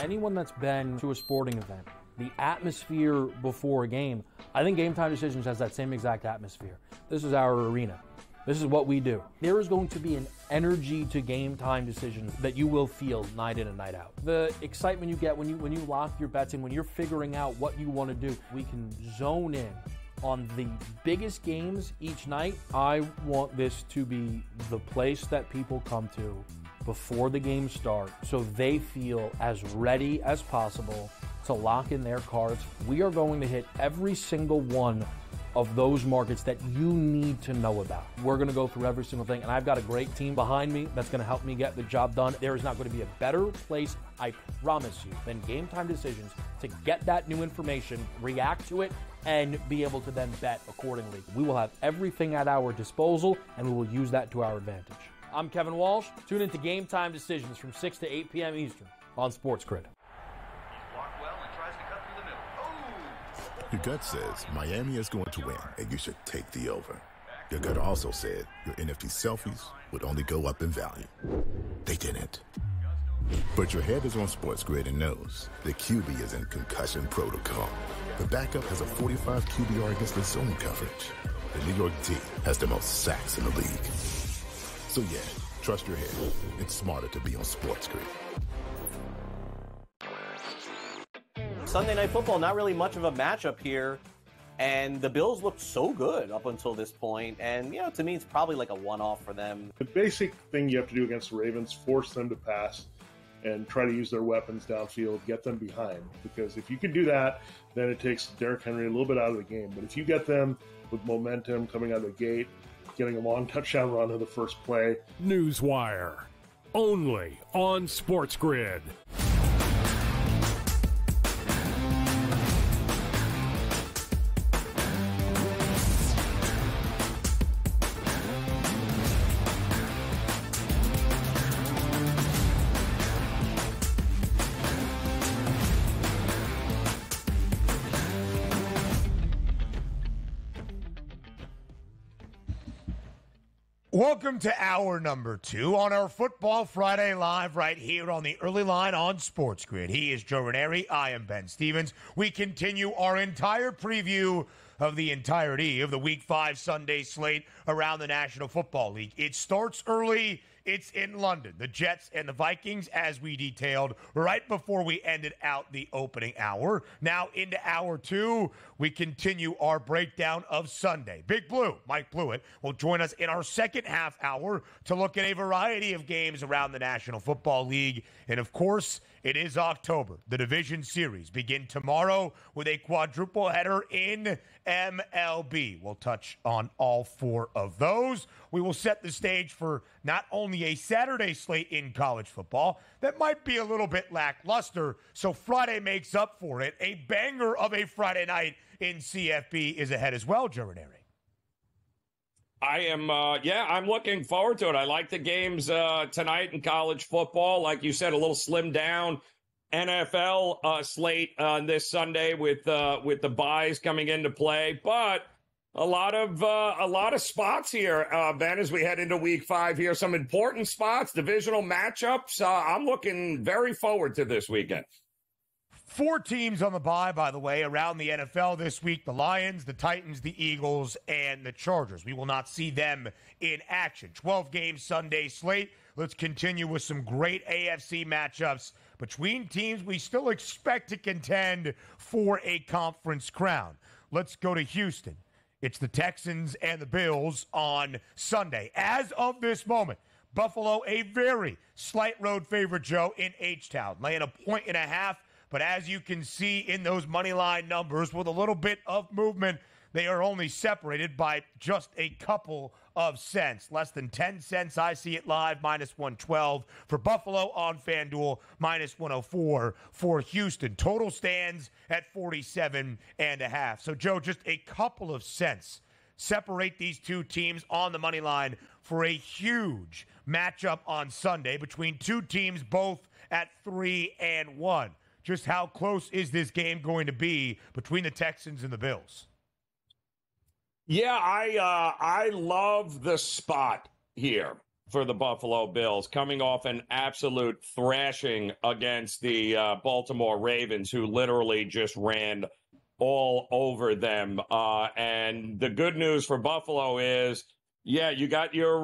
Anyone that's been to a sporting event, the atmosphere before a game, I think Game Time Decisions has that same exact atmosphere. This is our arena. This is what we do. There is going to be an energy to Game Time Decisions that you will feel night in and night out. The excitement you get when you lock your bets in, when you're figuring out what you want to do, we can zone in on the biggest games each night. I want this to be the place that people come to before the games start so they feel as ready as possible to lock in their cards. We are going to hit every single one of those markets that you need to know about. We're going to go through every single thing, and I've got a great team behind me that's going to help me get the job done. There is not going to be a better place, I promise you, than Game Time Decisions to get that new information, react to it, and be able to then bet accordingly. We will have everything at our disposal, and we will use that to our advantage. I'm Kevin Walsh. Tune into Game Time Decisions from 6 to 8 p.m. Eastern on SportsGrid. Your gut says Miami is going to win, and you should take the over. Your gut also said your NFT selfies would only go up in value. They didn't. But your head is on SportsGrid and knows the QB is in concussion protocol. The backup has a 45 QBR against the zone coverage. The New York D has the most sacks in the league. So yeah, trust your head. It's smarter to be on SportsGrid. Sunday Night Football, not really much of a matchup here, and the Bills looked so good up until this point, and, you know, to me, it's probably like a one-off for them. The basic thing you have to do against the Ravens, force them to pass and try to use their weapons downfield, get them behind, because if you can do that, then it takes Derrick Henry a little bit out of the game. But if you get them with momentum coming out of the gate, getting a long touchdown run of the first play. Newswire, only on SportsGrid. Welcome to hour number 2 on our Football Friday Live right here on the early line on SportsGrid. He is Joe Ranieri. I am Ben Stevens. We continue our entire preview of the entirety of the Week 5 Sunday slate around the National Football League. It starts early. It's in London. The Jets and the Vikings, as we detailed right before we ended out the opening hour. Now into hour 2, we continue our breakdown of Sunday. Big Blue, Mike Blewitt, will join us in our second half hour to look at a variety of games around the National Football League. And of course, it is October. The division series begin tomorrow with a quadruple header in MLB. We'll touch on all 4 of those. We will set the stage for not only a Saturday slate in college football that might be a little bit lackluster, so Friday makes up for it. A banger of a Friday night in CFB is ahead as well, Joe Ranieri. I am, I'm looking forward to it. I like the games tonight in college football. Like you said, a little slimmed down NFL slate this Sunday with the buys coming into play, but a lot of spots here, Ben, as we head into Week 5 here. Some important spots, divisional matchups. I'm looking very forward to this weekend. 4 teams on the bye, by the way, around the NFL this week. The Lions, the Titans, the Eagles, and the Chargers. We will not see them in action. 12-game Sunday slate. Let's continue with some great AFC matchups between teams we still expect to contend for a conference crown. Let's go to Houston. It's the Texans and the Bills on Sunday. As of this moment, Buffalo, a very slight road favorite, Joe, in H-Town, laying 1.5. But as you can see in those money line numbers, with a little bit of movement, they are only separated by just a couple of cents. Less than 10 cents, I see it live, minus 112 for Buffalo on FanDuel, minus 104 for Houston. Total stands at 47.5. So, Joe, just a couple of cents separate these two teams on the money line for a huge matchup on Sunday between two teams both at 3-1. Just how close is this game going to be between the Texans and the Bills? Yeah, I love the spot here. for the Buffalo Bills, coming off an absolute thrashing against the Baltimore Ravens, who literally just ran all over them. And the good news for Buffalo is, yeah, you got your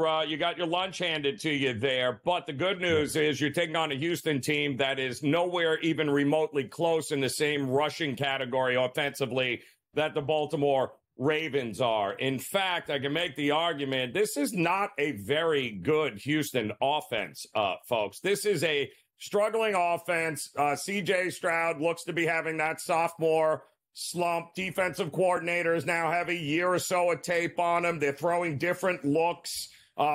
lunch handed to you there. But the good news is you're taking on a Houston team that is nowhere even remotely close in the same rushing category offensively that the Baltimore Ravens are. In fact, I can make the argument this is not a very good Houston offense, folks. This is a struggling offense. C.J. Stroud looks to be having that sophomore slump. Defensive coordinators now have a year or so of tape on them. They're throwing different looks.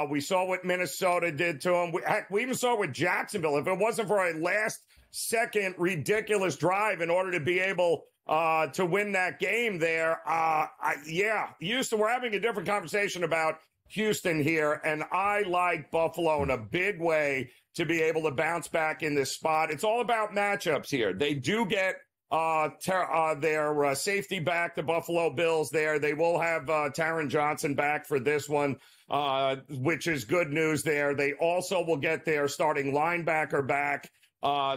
We saw what Minnesota did to them. We even saw it with Jacksonville. If it wasn't for a last-second ridiculous drive in order to be able to win that game there, Houston, we're having a different conversation about Houston here, and I like Buffalo in a big way to be able to bounce back in this spot. It's all about matchups here. They do get their safety back, the Buffalo Bills there. They will have Taron Johnson back for this one, which is good news there. They also will get their starting linebacker back.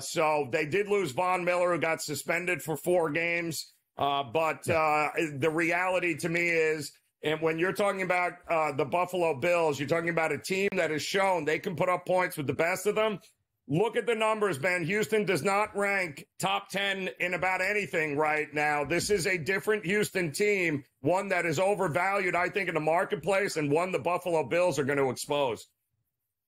So they did lose Von Miller, who got suspended for 4 games. But the reality to me is, and when you're talking about the Buffalo Bills, you're talking about a team that has shown they can put up points with the best of them. Look at the numbers, Ben. Houston does not rank top 10 in about anything right now. This is a different Houston team, one that is overvalued, I think, in the marketplace, and one the Buffalo Bills are going to expose.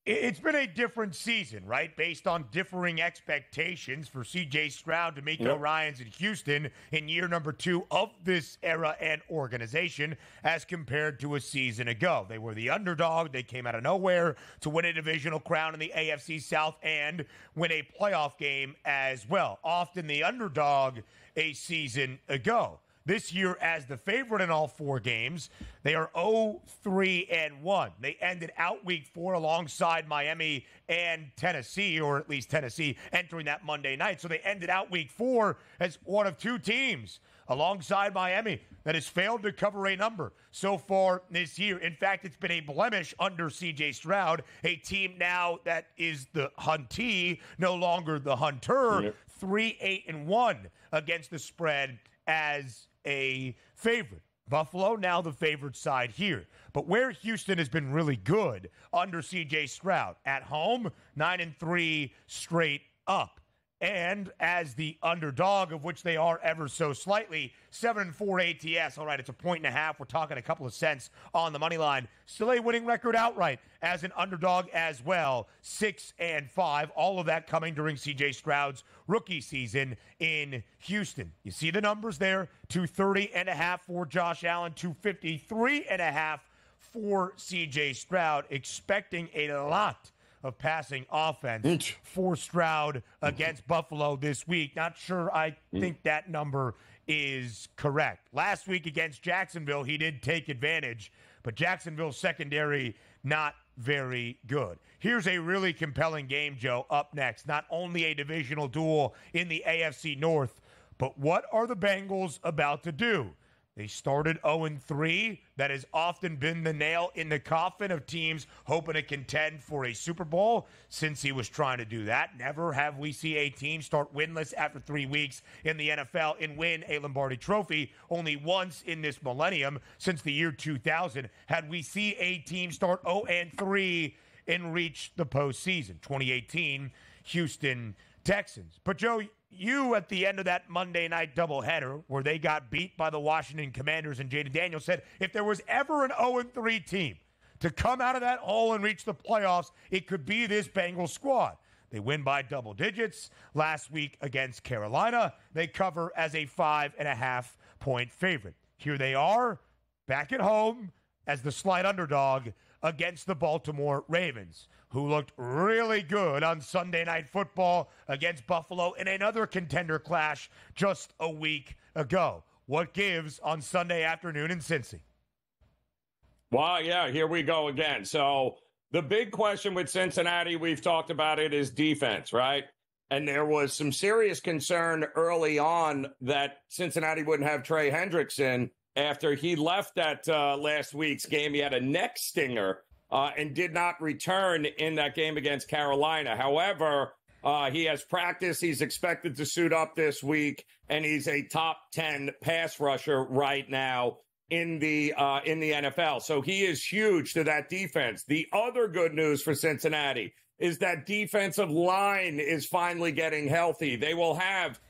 It's been a different season, right? Based on differing expectations for C.J. Stroud, DeMeco Ryans in Houston in year number 2 of this era and organization as compared to a season ago. They were the underdog. They came out of nowhere to win a divisional crown in the AFC South and win a playoff game as well. Often the underdog a season ago. This year, as the favorite in all 4 games, they are 0-3-1. They ended out week 4 alongside Miami and Tennessee, or at least Tennessee entering that Monday night. So they ended out week 4 as one of 2 teams alongside Miami that has failed to cover a number so far this year. In fact, it's been a blemish under C.J. Stroud, a team now that is the huntee, no longer the hunter, 3-8-1 against the spread as a favorite. Buffalo now the favored side here. But where Houston has been really good under C.J. Stroud, at home, 9-3 straight up. And as the underdog, of which they are ever so slightly, 7-4 ATS. All right, it's a 1.5. We're talking a couple of cents on the money line. Still a winning record outright as an underdog as well, 6-5. All of that coming during C.J. Stroud's rookie season in Houston. You see the numbers there: 230.5 for Josh Allen, 253.5 for C.J. Stroud. Expecting a lot of passing offense for Stroud against Buffalo this week. Not sure I think that number is correct. Last week against Jacksonville, he did take advantage, but Jacksonville's secondary not very good. Here's a really compelling game, Joe, up next. Not only a divisional duel in the AFC North, but what are the Bengals about to do? They started 0-3. That has often been the nail in the coffin of teams hoping to contend for a Super Bowl since he was trying to do that. Never have we seen a team start winless after 3 weeks in the NFL and win a Lombardi trophy. Only once in this millennium since the year 2000 had we see a team start 0-3 and reach the postseason. 2018, Houston Texans. But, Joe, you, at the end of that Monday night doubleheader where they got beat by the Washington Commanders and Jaden Daniels, said if there was ever an 0-3 team to come out of that hole and reach the playoffs, it could be this Bengals squad. They win by double digits last week against Carolina. They cover as a 5.5-point favorite. Here they are, back at home as the slight underdog against the Baltimore Ravens, who looked really good on Sunday Night Football against Buffalo in another contender clash just a week ago. What gives on Sunday afternoon in Cincy? Well, yeah, here we go again. So the big question with Cincinnati, we've talked about it, is defense, right? And there was some serious concern early on that Cincinnati wouldn't have Trey Hendrickson after he left that last week's game. He had a neck stinger and did not return in that game against Carolina. However, he has practice. He's expected to suit up this week, and he's a top 10 pass rusher right now in the NFL. So he is huge to that defense. The other good news for Cincinnati is that defensive line is finally getting healthy. They will have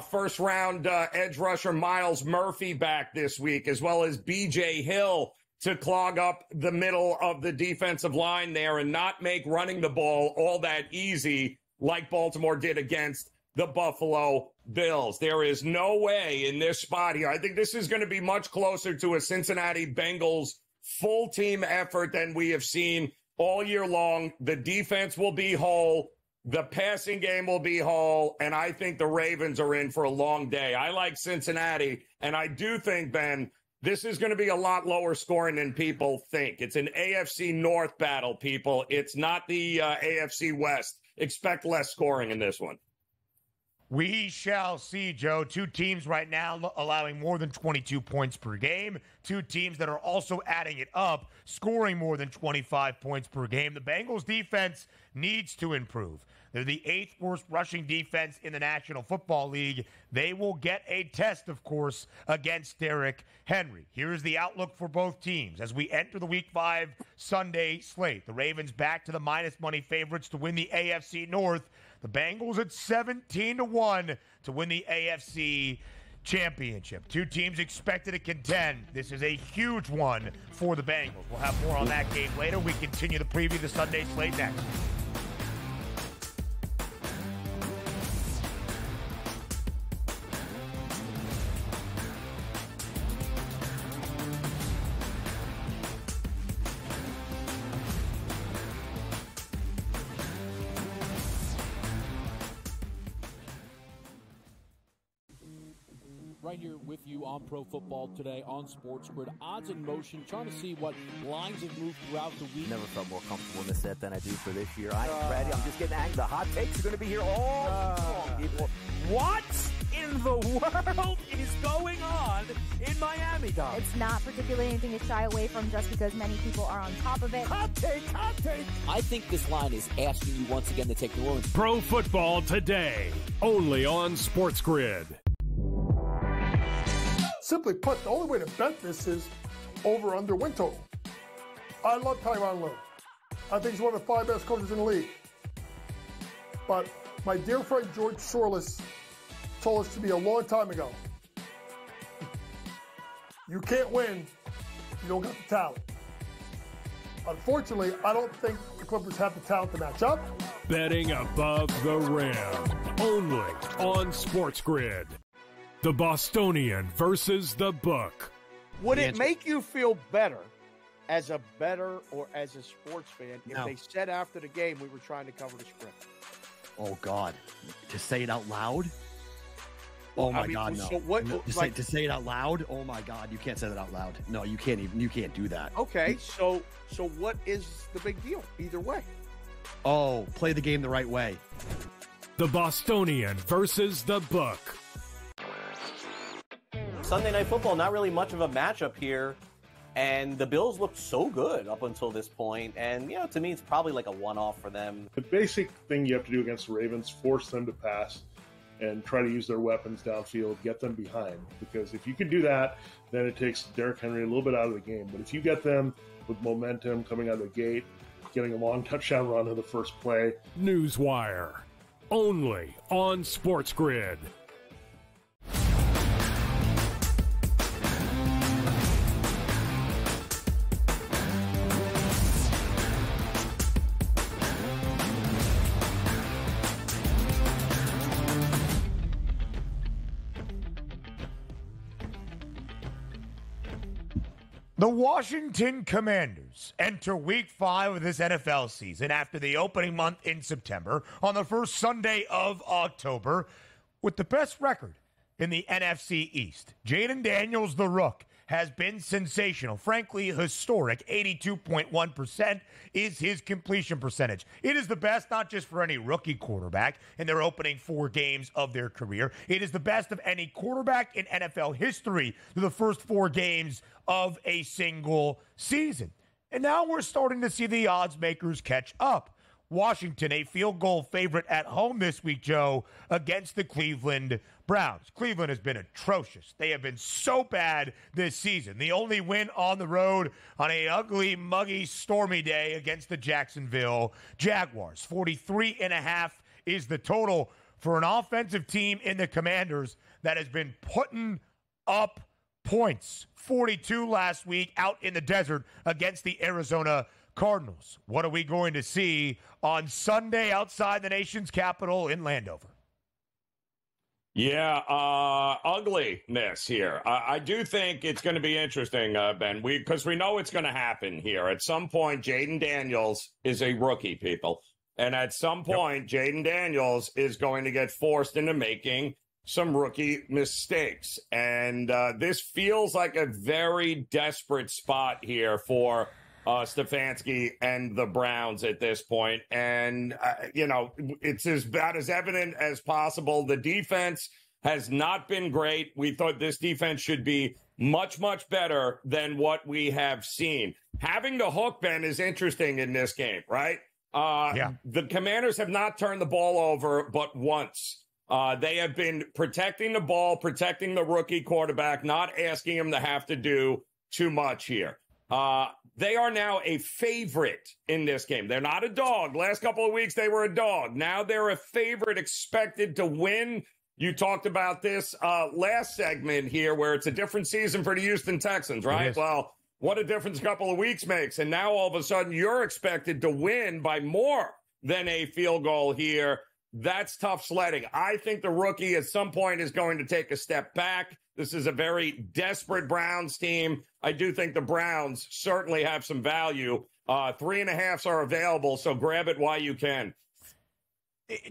first-round edge rusher Miles Murphy back this week, as well as B.J. Hill to clog up the middle of the defensive line there and not make running the ball all that easy like Baltimore did against the Buffalo Bills. There is no way in this spot here. I think this is going to be much closer to a Cincinnati Bengals full team effort than we have seen all year long. The defense will be whole. The passing game will be whole. And I think the Ravens are in for a long day. I like Cincinnati. And I do think, Ben, this is going to be a lot lower scoring than people think. It's an AFC North battle, people. It's not the AFC West. Expect less scoring in this one. We shall see, Joe. Two teams right now allowing more than 22 points per game. Two teams that are also adding it up, scoring more than 25 points per game. The Bengals defense needs to improve. They're the 8th worst rushing defense in the National Football League. They will get a test, of course, against Derrick Henry. Here's the outlook for both teams as we enter the Week 5 Sunday slate. The Ravens back to the minus money favorites to win the AFC North. The Bengals at 17-1 to win the AFC Championship. Two teams expected to contend. This is a huge one for the Bengals. We'll have more on that game later. We continue the preview of the Sunday slate next. Right here with you on Pro Football Today on SportsGrid. Odds in motion, trying to see what lines have moved throughout the week. Never felt more comfortable in this set than I do for this year. I'm ready. I'm just getting angry. The hot takes are going to be here all long, people. What in the world is going on in Miami, Dom? It's not particularly anything to shy away from just because many people are on top of it. Hot take, hot take. I think this line is asking you once again to take New Orleans. Pro Football Today, only on SportsGrid. Simply put, the only way to bet this is over-under win total. I love Tyronn Lue. I think he's one of the 5 best coaches in the league. But my dear friend George Shorless told us to me a long time ago, you can't win if you don't got the talent. Unfortunately, I don't think the Clippers have the talent to match up. Betting above the rim, only on SportsGrid. The Bostonian versus the book. Would it make you feel better as a bettor or as a sports fan if they said after the game we were trying to cover the spread? Oh, God. To say it out loud? Oh, my God, no. So what, no. To say it out loud? Oh, my God. You can't say that out loud. No, you can't do that. Okay, so what is the big deal either way? Oh, play the game the right way. The Bostonian versus the book. Sunday Night Football, not really much of a matchup here. And the Bills looked so good up until this point. And, to me, it's probably like a one-off for them. The basic thing you have to do against the Ravens, force them to pass and try to use their weapons downfield, get them behind. Because if you can do that, then it takes Derrick Henry a little bit out of the game. But if you get them with momentum coming out of the gate, getting a long touchdown run on the first play. Newswire, only on SportsGrid. The Washington Commanders enter Week 5 of this NFL season after the opening month in September on the first Sunday of October with the best record in the NFC East. Jaden Daniels, the Rook, has been sensational, frankly historic. 82.1% is his completion percentage. It is the best not just for any rookie quarterback in their opening 4 games of their career. It is the best of any quarterback in NFL history through the first 4 games of a single season. And now we're starting to see the odds makers catch up. Washington, a field goal favorite at home this week, Joe, against the Cleveland Browns. Cleveland has been atrocious. They have been so bad this season. The only win on the road on a ugly, muggy, stormy day against the Jacksonville Jaguars. 43.5 is the total for an offensive team in the Commanders that has been putting up points. 42 last week out in the desert against the Arizona Cardinals. What are we going to see on Sunday outside the nation's capital in Landover? Yeah, ugliness here. I do think it's going to be interesting, Ben, because we know it's going to happen here. At some point, Jaden Daniels is a rookie, people. And at some point, Jaden Daniels is going to get forced into making some rookie mistakes. And this feels like a very desperate spot here for Stefanski and the Browns at this point. And, it's about as evident as possible. The defense has not been great. We thought this defense should be much, much better than what we have seen. Having the hook, Ben, is interesting in this game, right? The Commanders have not turned the ball over but once. They have been protecting the ball, protecting the rookie quarterback, not asking him to have to do too much here. They are now a favorite in this game. They're not a dog. Last couple of weeks, they were a dog. Now they're a favorite expected to win. You talked about this last segment here where it's a different season for the Houston Texans, right? Well, what a difference a couple of weeks makes. And now all of a sudden you're expected to win by more than a field goal here. That's tough sledding. I think the rookie at some point is going to take a step back. This is a very desperate Browns team. I do think the Browns certainly have some value. 3.5s are available, so grab it while you can.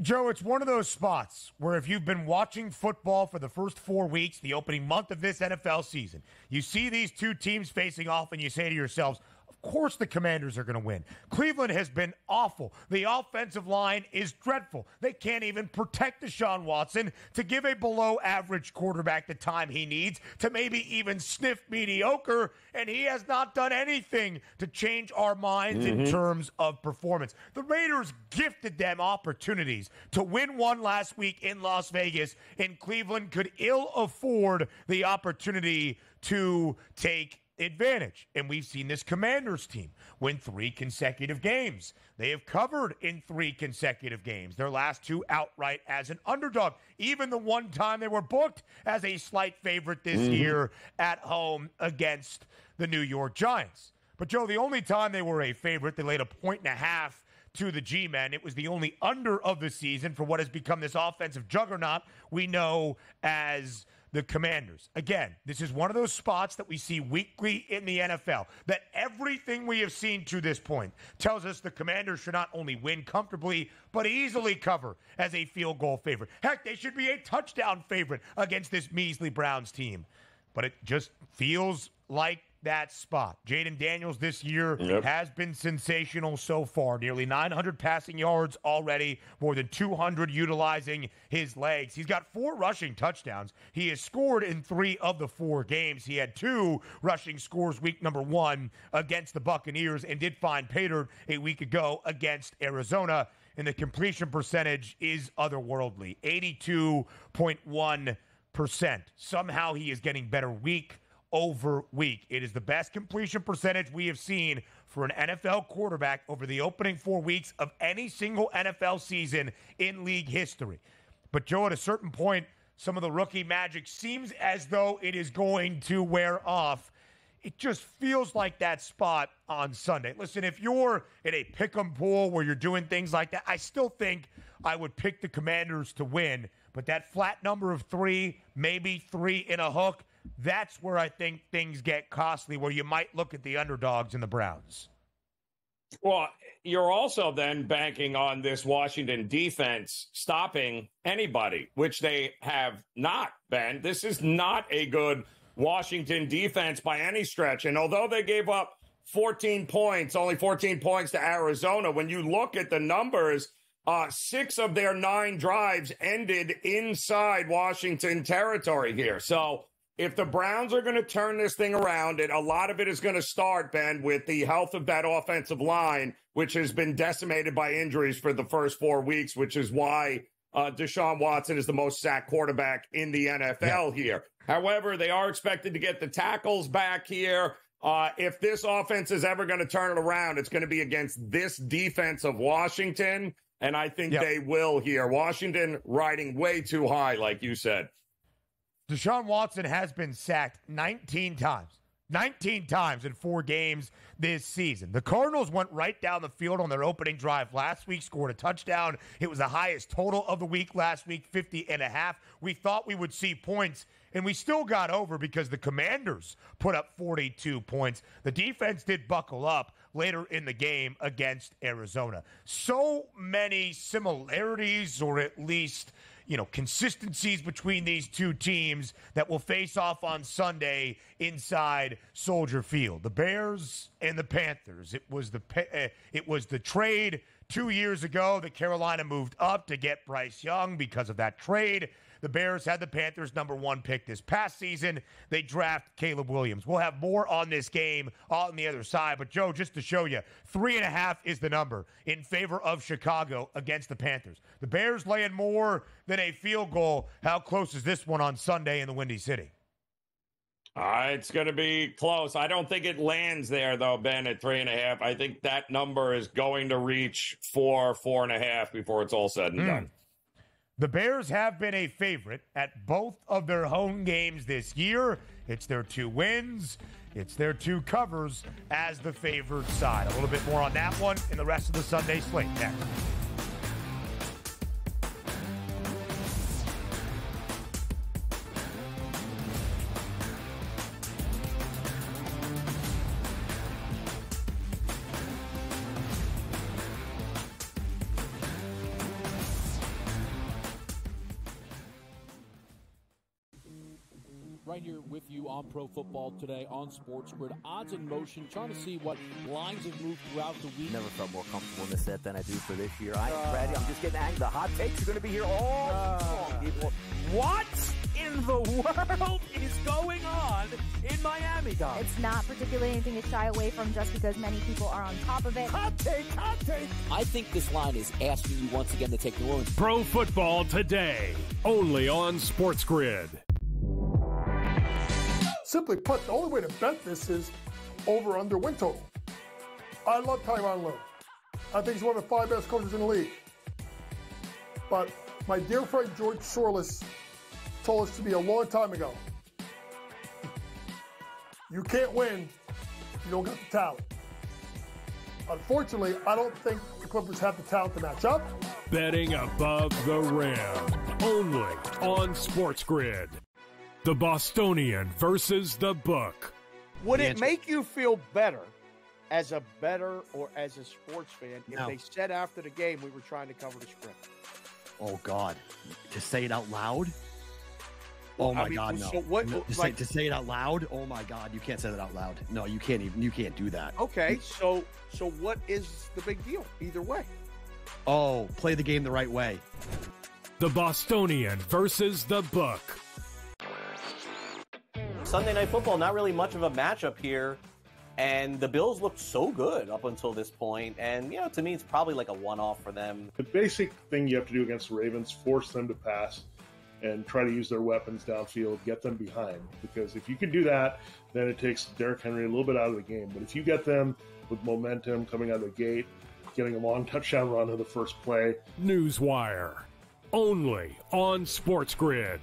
Joe, it's one of those spots where if you've been watching football for the first 4 weeks, the opening month of this NFL season, you see these two teams facing off and you say to yourselves, of course the Commanders are going to win. Cleveland has been awful. The offensive line is dreadful. They can't even protect Deshaun Watson to give a below-average quarterback the time he needs to maybe even sniff mediocre, and he has not done anything to change our minds in terms of performance. The Raiders gifted them opportunities to win one last week in Las Vegas, and Cleveland could ill afford the opportunity to take advantage. And we've seen this Commanders team win 3 consecutive games. They have covered in 3 consecutive games. Their last 2 outright as an underdog. Even the one time they were booked as a slight favorite this year at home against the New York Giants. But, Joe, the only time they were a favorite, they laid 1.5 points to the G-men. It was the only under of the season for what has become this offensive juggernaut we know as the Commanders. Again, this is one of those spots that we see weekly in the NFL, that everything we have seen to this point tells us the Commanders should not only win comfortably, but easily cover as a field goal favorite. Heck, they should be a touchdown favorite against this measly Browns team. But it just feels like that spot. Jaden Daniels this year has been sensational so far. Nearly 900 passing yards already, more than 200 utilizing his legs. He's got 4 rushing touchdowns. He has scored in 3 of the 4 games. He had 2 rushing scores week number 1 against the Buccaneers and did find pay dirt a week ago against Arizona. And the completion percentage is otherworldly, 82.1%. Somehow he is getting better week over week. It is the best completion percentage we have seen for an NFL quarterback over the opening 4 weeks of any single NFL season in league history. But, Joe, at a certain point, some of the rookie magic seems as though it is going to wear off. It just feels like that spot on Sunday. Listen, if you're in a pick'em pool where you're doing things like that, I still think I would pick the Commanders to win. But that flat number of 3, maybe 3 in a hook, that's where I think things get costly, where you might look at the underdogs in the Browns. Well, you're also then banking on this Washington defense stopping anybody, which they have not, Ben. This is not a good Washington defense by any stretch. And although they gave up 14 points, only 14 points to Arizona, when you look at the numbers, 6 of their 9 drives ended inside Washington territory here. So if the Browns are going to turn this thing around, and a lot of it is going to start, Ben, with the health of that offensive line, which has been decimated by injuries for the first 4 weeks, which is why Deshaun Watson is the most sacked quarterback in the NFL here. However, they are expected to get the tackles back here. If this offense is ever going to turn it around, it's going to be against this defense of Washington, and I think they will here. Washington riding way too high, like you said. Deshaun Watson has been sacked 19 times. 19 times in 4 games this season. The Cardinals went right down the field on their opening drive last week, scored a touchdown. It was the highest total of the week last week, 50.5. We thought we would see points, and we still got over because the Commanders put up 42 points. The defense did buckle up later in the game against Arizona. So many similarities, or at least consistencies between these two teams that will face off on Sunday inside Soldier Field. The Bears and the Panthers. It was the trade 2 years ago that Carolina moved up to get Bryce Young. Because of that trade, the Bears had the Panthers' #1 pick this past season. They draft Caleb Williams. We'll have more on this game on the other side. But, Joe, just to show you, 3.5 is the number in favor of Chicago against the Panthers. The Bears laying more than a field goal. How close is this one on Sunday in the Windy City? It's going to be close. I don't think it lands there, though, Ben, at 3.5. I think that number is going to reach 4.5 before it's all said and done. The Bears have been a favorite at both of their home games this year. It's their 2 wins. It's their 2 covers as the favored side. A little bit more on that one in the rest of the Sunday slate next. Right here with you on Pro Football Today on SportsGrid. Odds in motion, trying to see what lines have moved throughout the week. Never felt more comfortable in this set than I do for this year. Brady, I'm just getting angry. The hot takes are going to be here all long, people. What in the world is going on in Miami, Dom? It's not particularly anything to shy away from just because many people are on top of it. Hot take, hot take. I think this line is asking you once again to take New Orleans. Pro Football Today, only on SportsGrid. Simply put, the only way to bet this is over/under win total. I love Tyronn Lue. I think he's one of the 5 best coaches in the league. But my dear friend George Sorless told us to me a long time ago, you can't win if you don't got the talent. Unfortunately, I don't think the Clippers have the talent to match up. Betting above the rim, only on SportsGrid. The Bostonian versus the Book. Would it make you feel better as a bettor or as a sports fan if they said after the game we were trying to cover the spread? Oh, God. To say it out loud? Oh, my God, no. So what, to say it out loud? Oh, my God. You can't say that out loud. No, you can't do that. Okay, so what is the big deal either way? Oh, play the game the right way. The Bostonian versus the Book. Sunday Night Football, not really much of a matchup here. And the Bills looked so good up until this point. And, to me, it's probably like a one-off for them. The basic thing you have to do against the Ravens, force them to pass and try to use their weapons downfield, get them behind. Because if you can do that, then it takes Derrick Henry a little bit out of the game. But if you get them with momentum coming out of the gate, getting a long touchdown run to the first play. Newswire, only on SportsGrid.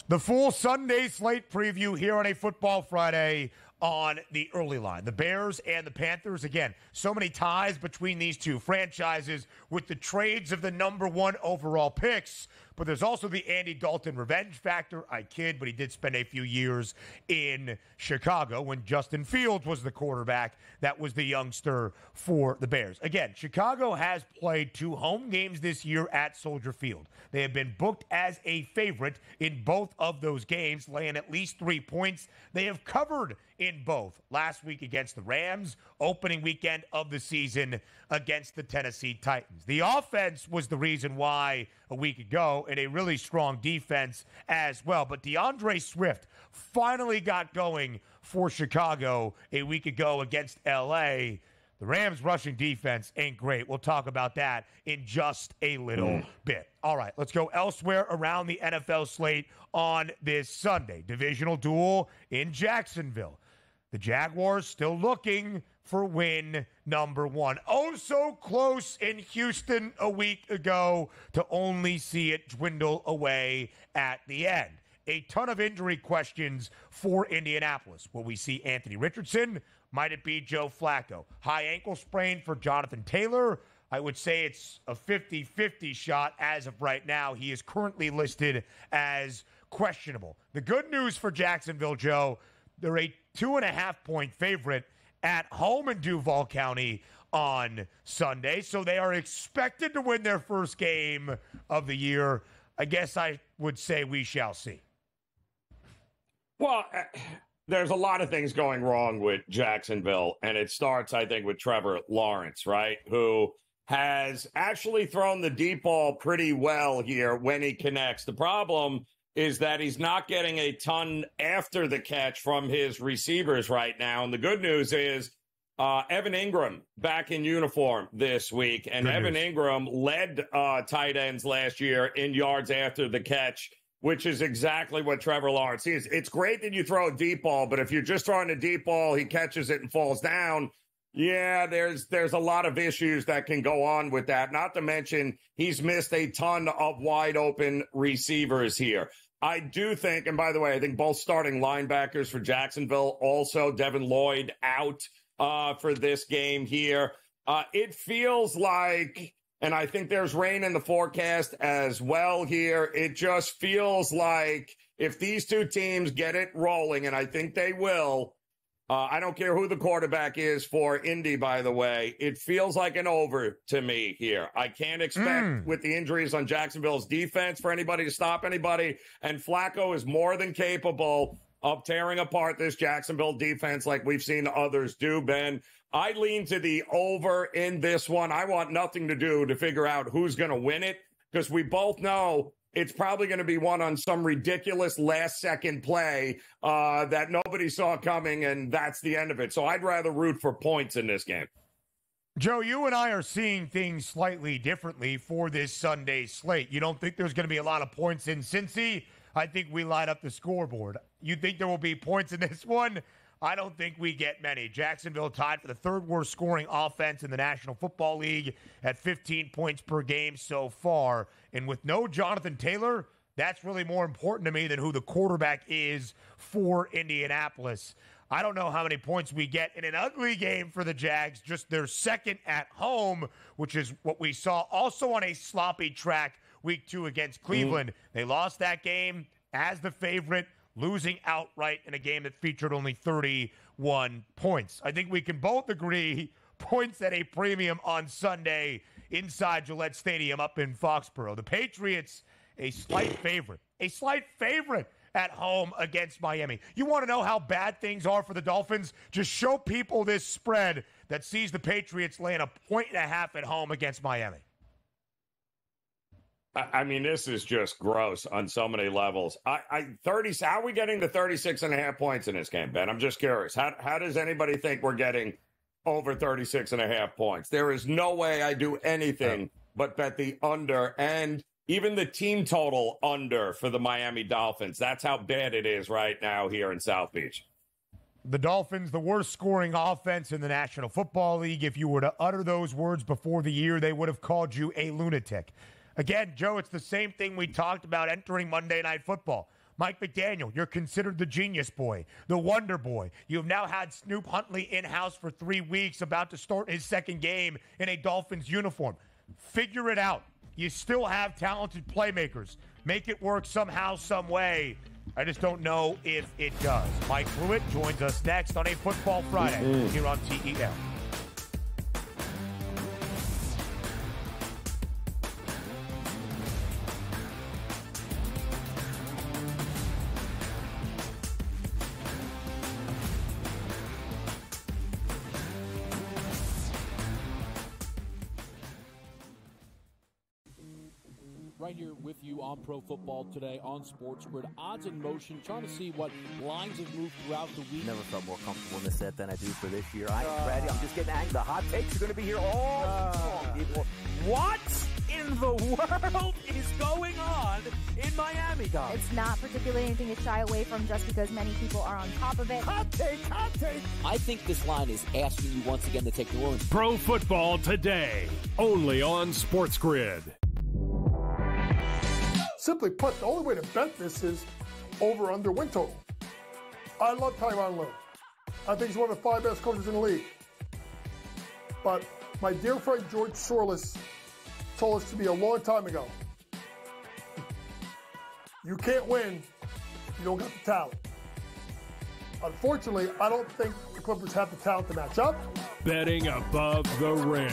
The full Sunday slate preview here on a Football Friday on the early line. The Bears and the Panthers. Again, so many ties between these two franchises with the trades of the #1 overall picks. but there's also the Andy Dalton revenge factor. I kid, but he did spend a few years in Chicago when Justin Fields was the quarterback. That was the youngster for the Bears. Again, Chicago has played 2 home games this year at Soldier Field. They have been booked as a favorite in both of those games, laying at least 3 points. They have covered in both. Last week against the Rams, opening weekend of the season against the Tennessee Titans. The offense was the reason why a week ago, and a really strong defense as well. But DeAndre Swift finally got going for Chicago a week ago against L.A. The Rams' rushing defense ain't great. We'll talk about that in just a little bit. All right, let's go elsewhere around the NFL slate on this Sunday. Divisional duel in Jacksonville. The Jaguars still looking for win number 1. Oh, so close in Houston a week ago to only see it dwindle away at the end. A ton of injury questions for Indianapolis. Will we see Anthony Richardson? Might it be Joe Flacco? High ankle sprain for Jonathan Taylor. I would say it's a 50-50 shot as of right now. He is currently listed as questionable. The good news for Jacksonville, Joe, they're a 2.5-point favorite at home in Duval County on Sunday. So they are expected to win their first game of the year. I guess I would say we shall see. Well, there's a lot of things going wrong with Jacksonville, and it starts, I think, with Trevor Lawrence, right, who has actually thrown the deep ball pretty well here when he connects. The problem is that he's not getting a ton after the catch from his receivers right now. And the good news is Evan Ingram back in uniform this week. And Evan Ingram led tight ends last year in yards after the catch, which is exactly what Trevor Lawrence is. It's great that you throw a deep ball, but if you're just throwing a deep ball, he catches it and falls down. Yeah, there's a lot of issues that can go on with that. Not to mention, he's missed a ton of wide open receivers here. I do think, and by the way, I think both starting linebackers for Jacksonville, also Devin Lloyd out for this game here. It feels like, and I think there's rain in the forecast as well here. It just feels like if these two teams get it rolling, and I think they will, I don't care who the quarterback is for Indy, by the way. It feels like an over to me here. I can't expect with the injuries on Jacksonville's defense for anybody to stop anybody. And Flacco is more than capable of tearing apart this Jacksonville defense like we've seen others do, Ben. I lean to the over in this one. I want nothing to do to figure out who's going to win it because we both know it's probably going to be won on some ridiculous last-second play that nobody saw coming, and that's the end of it. So I'd rather root for points in this game. Joe, you and I are seeing things slightly differently for this Sunday slate. You don't think there's going to be a lot of points in Cincy? I think we light up the scoreboard. You think there will be points in this one? I don't think we get many. Jacksonville tied for the third worst scoring offense in the National Football League at 15 points per game so far. And with no Jonathan Taylor, that's really more important to me than who the quarterback is for Indianapolis. I don't know how many points we get in an ugly game for the Jags, just their second at home, which is what we saw also on a sloppy track week 2 against Cleveland. They lost that game as the favorite, losing outright in a game that featured only 31 points. I think we can both agree points at a premium on Sunday inside Gillette Stadium up in Foxborough. The Patriots, a slight favorite at home against Miami. You want to know how bad things are for the Dolphins? Just show people this spread that sees the Patriots laying 1.5 points at home against Miami. I mean, this is just gross on so many levels. How are we getting to 36.5 points in this game, Ben? I'm just curious. How does anybody think we're getting over 36.5 points? There is no way I do anything but bet the under and even the team total under for the Miami Dolphins. That's how bad it is right now here in South Beach. The Dolphins, the worst scoring offense in the National Football League. If you were to utter those words before the year, they would have called you a lunatic. Again, Joe, it's the same thing we talked about entering Monday Night Football. Mike McDaniel, you're considered the genius boy, the wonder boy. You've now had Snoop Huntley in-house for 3 weeks, about to start his second game in a Dolphins uniform. Figure it out. You still have talented playmakers. Make it work somehow, some way. I just don't know if it does. Mike Blewitt joins us next on a Football Friday here on TEL. Right here with you on Pro Football Today on SportsGrid. Odds in motion, trying to see what lines have moved throughout the week. Never felt more comfortable in this set than I do for this year. Brady, I'm just getting angry. The hot takes are going to be here all season, people. What in the world is going on in Miami, Dom? It's not particularly anything to shy away from just because many people are on top of it. Hot take. I think this line is asking you once again to take New Orleans. Pro Football Today, only on SportsGrid. Simply put, the only way to bet this is over-under win total. I love Tyronn Lue. I think he's one of the 5 best coaches in the league. But my dear friend George Sorless told us to me a long time ago, you can't win if you don't got the talent. Unfortunately, I don't think the Clippers have the talent to match up. Betting above the rim,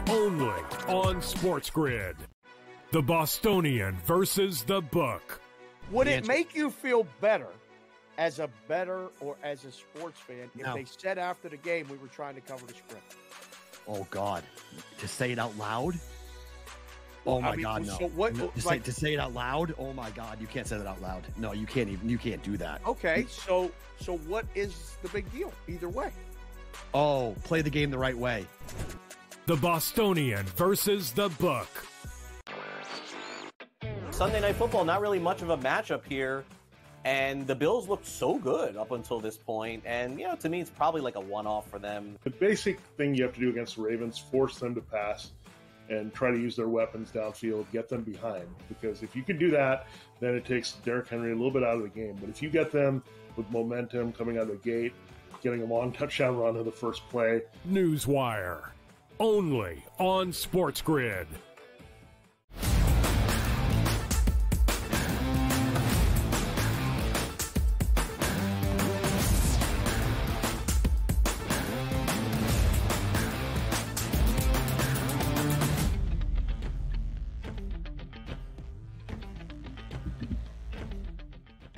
only on SportsGrid. The Bostonian versus the book. Would it make you feel better as a bettor or as a sports fan if they said after the game we were trying to cover the spread? Oh, God. To say it out loud? Oh, my God, no. So what, no. To say it out loud? Oh, my God. You can't say that out loud. No, you can't do that. Okay, so what is the big deal either way? Oh, play the game the right way. The Bostonian versus the book. Sunday Night Football, not really much of a matchup here. And the Bills looked so good up until this point. And, to me, it's probably like a one-off for them. The basic thing you have to do against the Ravens, force them to pass and try to use their weapons downfield, get them behind. Because if you can do that, then it takes Derrick Henry a little bit out of the game. But if you get them with momentum coming out of the gate, getting a long touchdown run on the first play. Newswire, only on SportsGrid.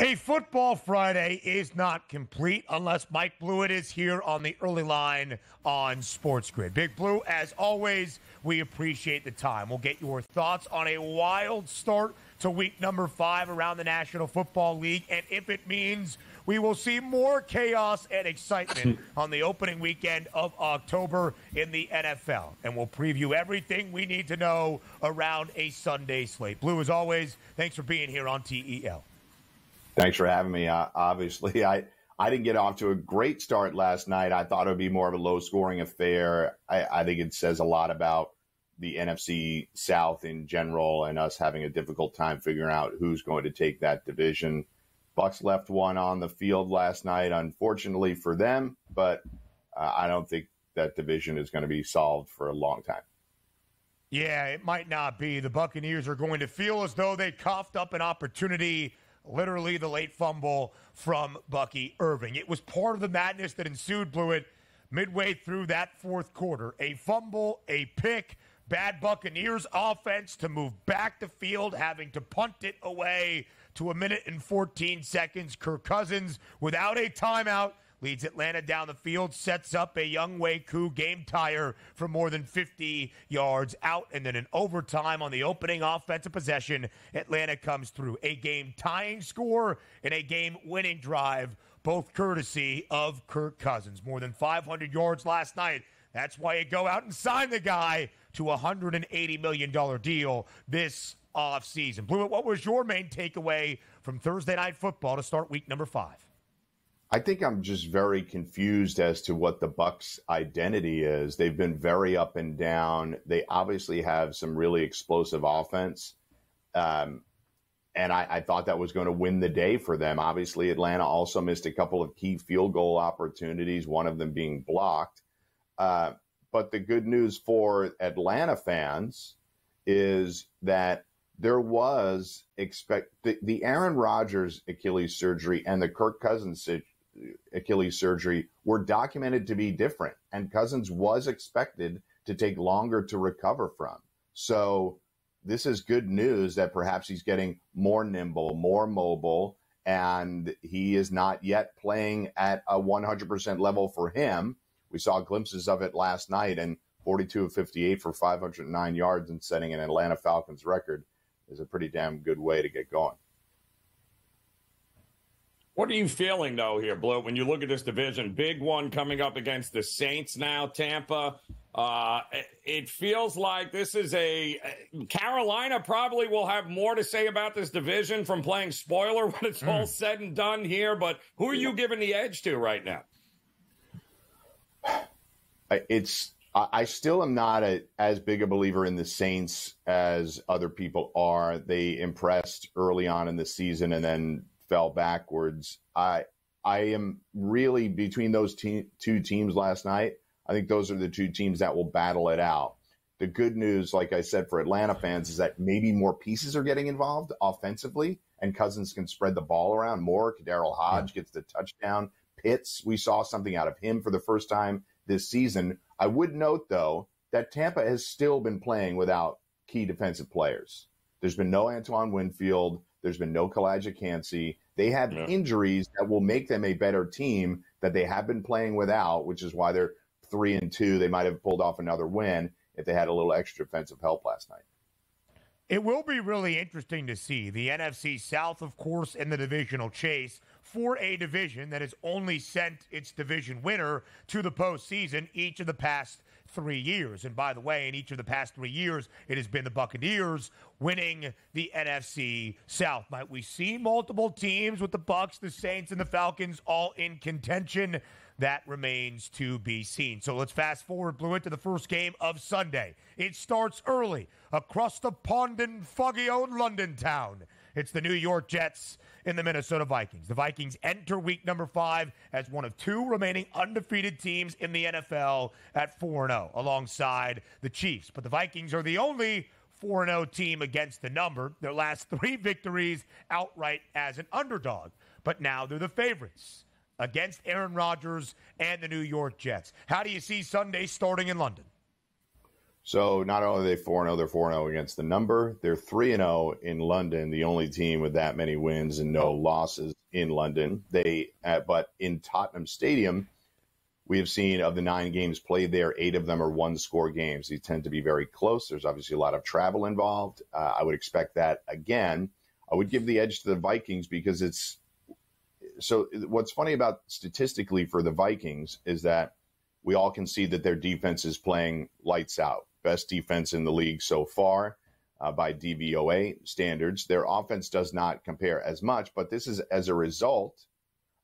A Football Friday is not complete unless Mike Blewitt is here on the early line on SportsGrid. Big Blue, as always, we appreciate the time. We'll get your thoughts on a wild start to week number 5 around the National Football League, and if it means we will see more chaos and excitement on the opening weekend of October in the NFL. And we'll preview everything we need to know around a Sunday slate. Blue, as always, thanks for being here on TEL. Thanks for having me. Obviously, I didn't get off to a great start last night. I thought it would be more of a low-scoring affair. I think it says a lot about the NFC South in general and us having a difficult time figuring out who's going to take that division. Bucs left one on the field last night, unfortunately for them, but I don't think that division is going to be solved for a long time. Yeah, it might not be. The Buccaneers are going to feel as though they coughed up an opportunity. Literally the late fumble from Bucky Irving. It was part of the madness that ensued, Blewitt, midway through that fourth quarter. A fumble, a pick, bad Buccaneers offense to move back the field, having to punt it away to 1 minute and 14 seconds. Kirk Cousins, without a timeout, leads Atlanta down the field, sets up a Younghoe Koo game tire for more than 50 yards out. And then in overtime on the opening offensive possession, Atlanta comes through. A game-tying score and a game-winning drive, both courtesy of Kirk Cousins. More than 500 yards last night. That's why you go out and sign the guy to a $180 million deal this offseason. Blewitt, what was your main takeaway from Thursday Night Football to start week number 5? I think I'm just very confused as to what the Bucs' identity is. They've been very up and down. They obviously have some really explosive offense. And I thought that was going to win the day for them. Obviously, Atlanta also missed a couple of key field goal opportunities, one of them being blocked. But the good news for Atlanta fans is that there was the Aaron Rodgers Achilles surgery and the Kirk Cousins Achilles surgery were documented to be different, and Cousins was expected to take longer to recover from. So this is good news that perhaps he's getting more nimble, more mobile, and he is not yet playing at a 100% level for him. We saw glimpses of it last night, and 42 of 58 for 509 yards and setting an Atlanta Falcons record is a pretty damn good way to get going. What are you feeling, though, here, Blue, when you look at this division? Big one coming up against the Saints now, Tampa. It feels like this is Carolina probably will have more to say about this division from playing spoiler when it's all said and done here. But who are you giving the edge to right now? I still am not as big a believer in the Saints as other people are. They impressed early on in the season and then fell backwards. I am really between those two teams last night. I think those are the two teams that will battle it out. The good news, like I said, for Atlanta fans is that maybe more pieces are getting involved offensively, and Cousins can spread the ball around more. Daryl Hodge gets the touchdown. Pitts, we saw something out of him for the first time this season. I would note, though, that Tampa has still been playing without key defensive players. There's been no Antoine Winfield. There's been no Kalijah Kancey. They have injuries that will make them a better team that they have been playing without, which is why they're 3-2. They might have pulled off another win if they had a little extra defensive help last night. It will be really interesting to see the NFC South, of course, in the divisional chase for a division that has only sent its division winner to the postseason each of the past 3 years. And by the way, in each of the past 3 years, it has been the Buccaneers winning the NFC South. Might we see multiple teams with the Bucs, the Saints, and the Falcons all in contention? That remains to be seen. So let's fast forward, Blewitt, to the first game of Sunday. It starts early across the pond in foggy old London town. It's the New York Jets and the Minnesota Vikings. The Vikings enter week number 5 as one of 2 remaining undefeated teams in the NFL at 4-0, alongside the Chiefs. But the Vikings are the only 4-0 team against the number. Their last 3 victories outright as an underdog. But now they're the favorites against Aaron Rodgers and the New York Jets. How do you see Sunday starting in London? So not only are they 4-0, they're 4-0 against the number. They're 3-0 in London, the only team with that many wins and no losses in London. But in Tottenham Stadium, we have seen of the 9 games played there, 8 of them are one-score games. These tend to be very close. There's obviously a lot of travel involved. I would expect that again. I would give the edge to the Vikings because so what's funny about statistically for the Vikings is that we all can see that their defense is playing lights out. Best defense in the league so far by DVOA standards. Their offense does not compare as much, but this is as a result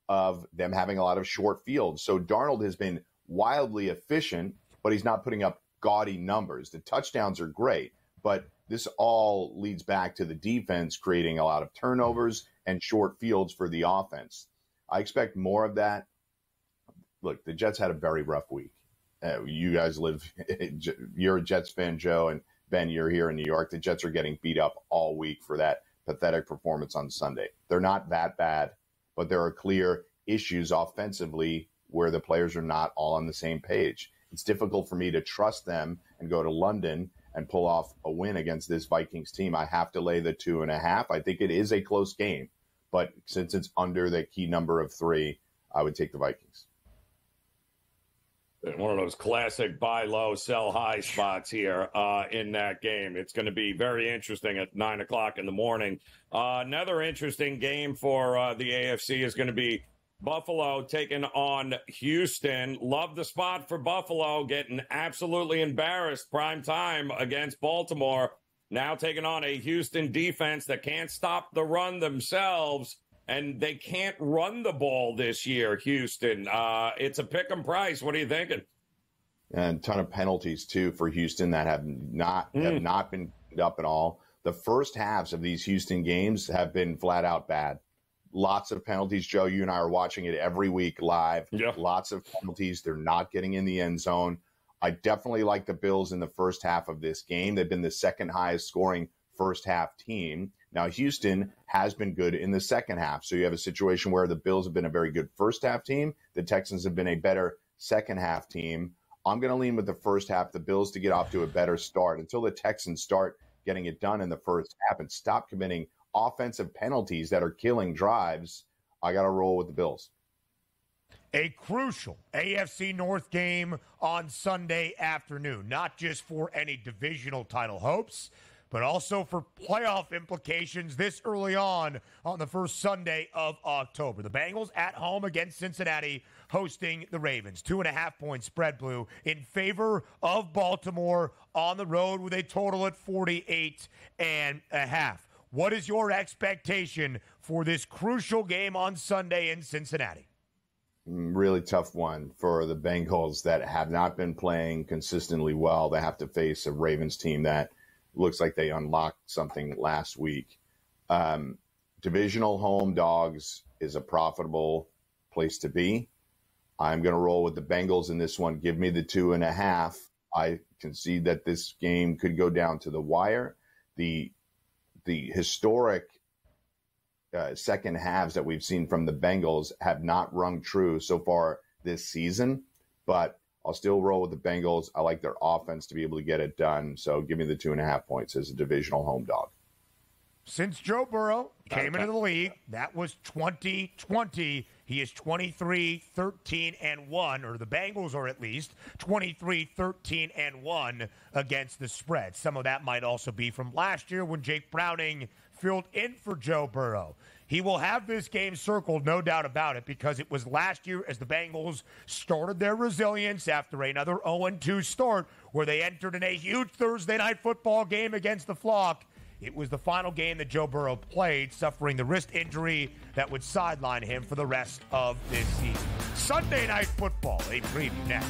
of them having a lot of short fields. So Darnold has been wildly efficient, but he's not putting up gaudy numbers. The touchdowns are great, but this all leads back to the defense creating a lot of turnovers and short fields for the offense. I expect more of that. Look, the Jets had a very rough week. You guys you're a Jets fan, Joe, and Ben, you're here in New York. The Jets are getting beat up all week for that pathetic performance on Sunday. They're not that bad, but there are clear issues offensively where the players are not all on the same page. It's difficult for me to trust them and go to London and pull off a win against this Vikings team. I have to lay the 2.5. I think it is a close game, but since it's under the key number of 3, I would take the Vikings. One of those classic buy low, sell high spots here in that game. It's going to be very interesting at 9 o'clock in the morning. Another interesting game for the AFC is going to be Buffalo taking on Houston. Love the spot for Buffalo, getting absolutely embarrassed prime time against Baltimore. Now taking on a Houston defense that can't stop the run themselves. And they can't run the ball this year, Houston. It's a pick 'em price. What are you thinking? And a ton of penalties, too, for Houston that have not been up at all. The first halves of these Houston games have been flat out bad. Lots of penalties, Joe. You and I are watching it every week live. Yeah. Lots of penalties. They're not getting in the end zone. I definitely like the Bills in the first half of this game. They've been the second highest scoring first half team. Now, Houston has been good in the second half. So you have a situation where the Bills have been a very good first half team. The Texans have been a better second half team. I'm going to lean with the first half, the Bills to get off to a better start until the Texans start getting it done in the first half and stop committing offensive penalties that are killing drives. I got to roll with the Bills. A crucial AFC North game on Sunday afternoon, not just for any divisional title hopes, but also for playoff implications this early on the first Sunday of October. The Bengals at home against Cincinnati, hosting the Ravens. 2.5-point spread, Blue, in favor of Baltimore on the road with a total at 48.5. What is your expectation for this crucial game on Sunday in Cincinnati? Really tough one for the Bengals that have not been playing consistently well. They have to face a Ravens team that looks like they unlocked something last week. Divisional home dogs is a profitable place to be. I'm going to roll with the Bengals in this one. Give me the 2.5. I concede that this game could go down to the wire. The historic second halves that we've seen from the Bengals have not rung true so far this season, but I'll still roll with the Bengals. I like their offense to be able to get it done. So give me the 2.5 points as a divisional home dog. Since Joe Burrow came into the league, that was 2020. He is 23-13-1, or the Bengals are at least 23-13-1 against the spread. Some of that might also be from last year when Jake Browning filled in for Joe Burrow. He will have this game circled, no doubt about it, because it was last year as the Bengals started their resilience after another 0-2 start where they entered in a huge Thursday night football game against the Flock. It was the final game that Joe Burrow played, suffering the wrist injury that would sideline him for the rest of this season. Sunday night football, a preview next.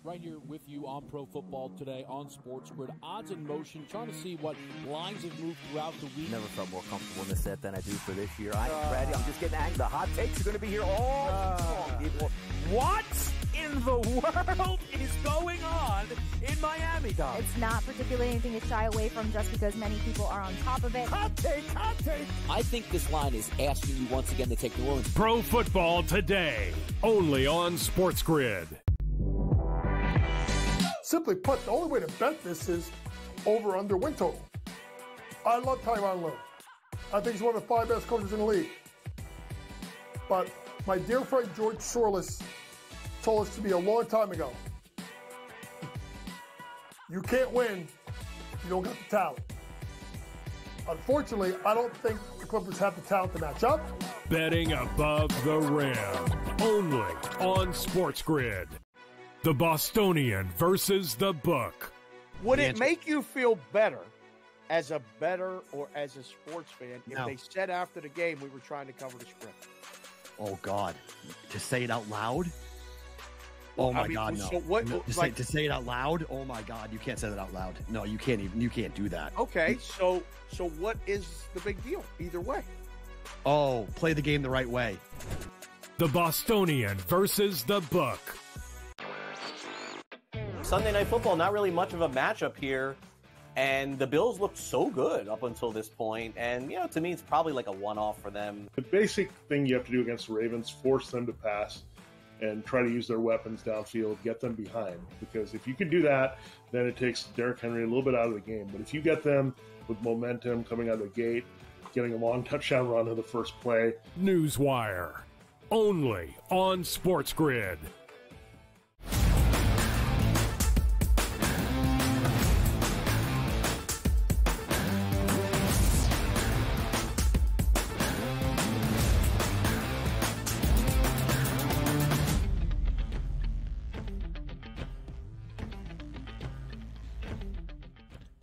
Right here with you on Pro Football Today on SportsGrid. Odds in motion, trying to see what lines have moved throughout the week. Never felt more comfortable in this set than I do for this year. Brady, I'm just getting angry. The hot takes are going to be here all season long, people. What in the world is going on in Miami, Dom? It's not particularly anything to shy away from just because many people are on top of it. Hot take. I think this line is asking you once again to take New Orleans. Pro Football Today, only on SportsGrid. Simply put, the only way to bet this is over-under win total. I love Tyronn Lue. I think he's one of the 5 best coaches in the league. But my dear friend George Soros told us to me a long time ago, you can't win if you don't got the talent. Unfortunately, I don't think the Clippers have the talent to match up. Betting above the rim, only on SportsGrid. The Bostonian versus the book. Would it make you feel better as a bettor or as a sports fan if they said after the game we were trying to cover the spread? Oh, God. To say it out loud? Oh, my God, no. So what, to say it out loud? Oh, my God. You can't say that out loud. No, you can't even. You can't do that. Okay, so what is the big deal either way? Oh, play the game the right way. The Bostonian versus the book. Sunday Night Football, not really much of a matchup here. And the Bills looked so good up until this point. And, to me, it's probably like a one-off for them. The basic thing you have to do against the Ravens, force them to pass and try to use their weapons downfield, get them behind. Because if you can do that, then it takes Derrick Henry a little bit out of the game. But if you get them with momentum coming out of the gate, getting a long touchdown run on the first play. Newswire, only on SportsGrid.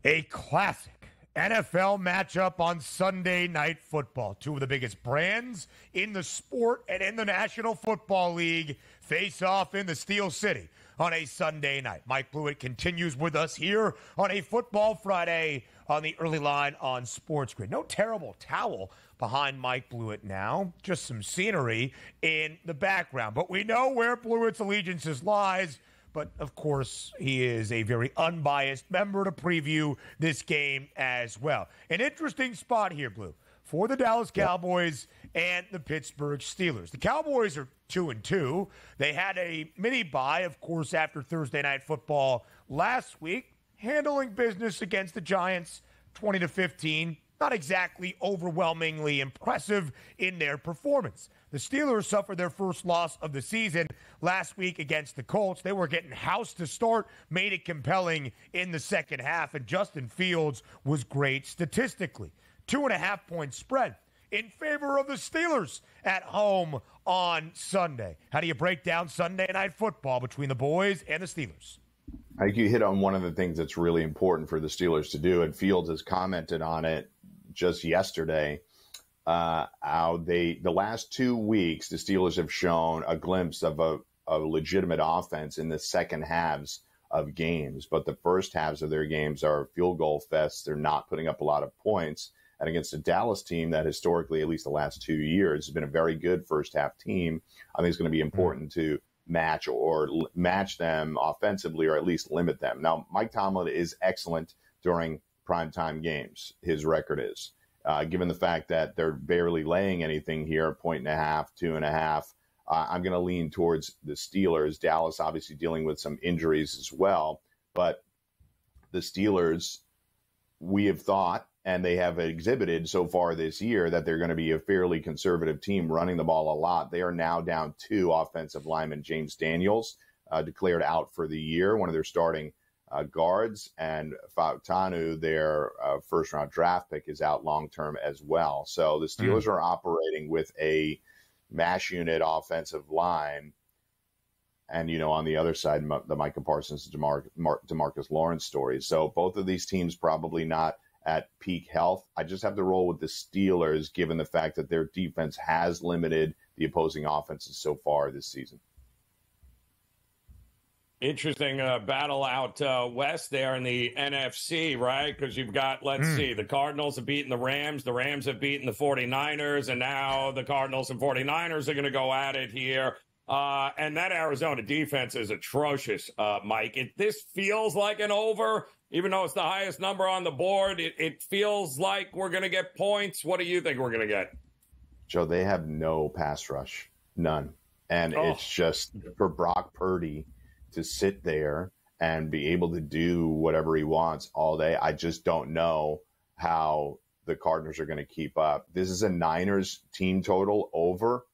A classic NFL matchup on Sunday Night Football. Two of the biggest brands in the sport and in the National Football League face off in the Steel City on a Sunday night. Mike Blewitt continues with us here on a Football Friday on the early line on SportsGrid. No terrible towel behind Mike Blewitt now, just some scenery in the background. But we know where Blewitt's allegiances lies. But, of course, he is a very unbiased member to preview this game as well. An interesting spot here, Blue, for the Dallas Cowboys and the Pittsburgh Steelers. The Cowboys are 2-2. They had a mini-bye, of course, after Thursday Night Football last week, handling business against the Giants 20-15. Not exactly overwhelmingly impressive in their performance. The Steelers suffered their first loss of the season last week against the Colts. They were getting housed to start, made it compelling in the second half, and Justin Fields was great statistically. 2.5-point spread in favor of the Steelers at home on Sunday. How do you break down Sunday Night Football between the boys and the Steelers? I think you hit on one of the things that's really important for the Steelers to do, and Fields has commented on it just yesterday. How the last 2 weeks, the Steelers have shown a glimpse of a legitimate offense in the second halves of games. But the first halves of their games are field goal fests. They're not putting up a lot of points. And against a Dallas team that historically, at least the last 2 years, has been a very good first half team, I think it's going to be important to match them offensively, or at least limit them. Now, Mike Tomlin is excellent during primetime games. His record is. Given the fact that they're barely laying anything here, 1.5, 2.5, I'm going to lean towards the Steelers. Dallas obviously dealing with some injuries as well. But the Steelers, we have thought, and they have exhibited so far this year, that they're going to be a fairly conservative team running the ball a lot. They are now down 2 offensive linemen. James Daniels declared out for the year, one of their starting guards, and Fautanu, their first-round draft pick, is out long-term as well. So the Steelers are operating with a mash unit offensive line. And, on the other side, the Micah Parsons and DeMarcus Lawrence stories. So both of these teams probably not at peak health. I just have to roll with the Steelers, given the fact that their defense has limited the opposing offenses so far this season. Interesting battle out west there in the NFC, right? Because you've got, let's see, the Cardinals have beaten the Rams have beaten the 49ers, and now the Cardinals and 49ers are going to go at it here. And that Arizona defense is atrocious, Mike. This feels like an over, even though it's the highest number on the board. It feels like we're going to get points. What do you think we're going to get? Joe, they have no pass rush, none. And it's just for Brock Purdy to sit there and be able to do whatever he wants all day. I just don't know how the Cardinals are going to keep up. This is a Niners team total over.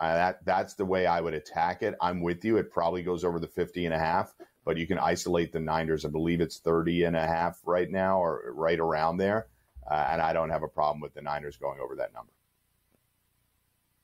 That's the way I would attack it. I'm with you. It probably goes over the 50.5, but you can isolate the Niners. I believe it's 30.5 right now, or right around there. And I don't have a problem with the Niners going over that number.